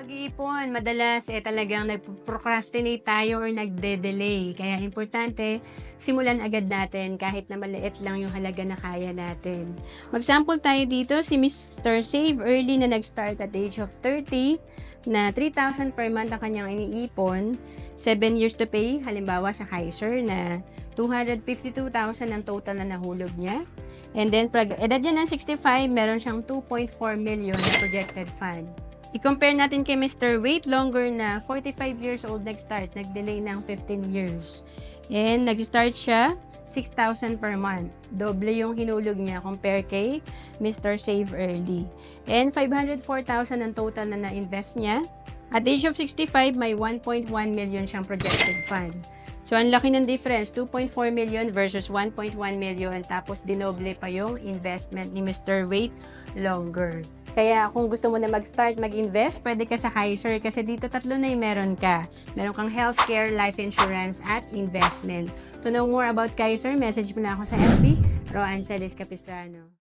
pag-iipon, madalas talagang nagpo-procrastinate tayo or nagde-delay. Kaya importante, simulan agad natin kahit na maliit lang yung halaga na kaya natin. Mag-sample tayo dito si Mr. Save Early na nag-start at the age of 30 na 3,000 per month ang kanyang iniipon. 7 years to pay, halimbawa sa Kaiser na 252,000 ang total na nahulog niya. And then, pag edad niya ng 65, meron siyang 2.4 million na projected fund. I-compare natin kay Mr. Wait Longer na 45 years old nag-start, nag-delay ng 15 years. And nag-start siya 6,000 per month. Doble yung hinulog niya compare kay Mr. Save Early. And 504,000 ang total na na-invest niya. At the age of 65, may 1.1 million siyang projected fund. So, ang laki ng difference, 2.4 million versus 1.1 million, tapos dinoble pa yung investment ni Mr. Wait Longer. Kaya kung gusto mo na mag-start mag-invest, pwede ka sa Kaiser kasi dito tatlo na yung meron ka. Meron kang healthcare, life insurance, at investment. To know more about Kaiser, message mo na ako sa FB, Roan Celis Capistrano.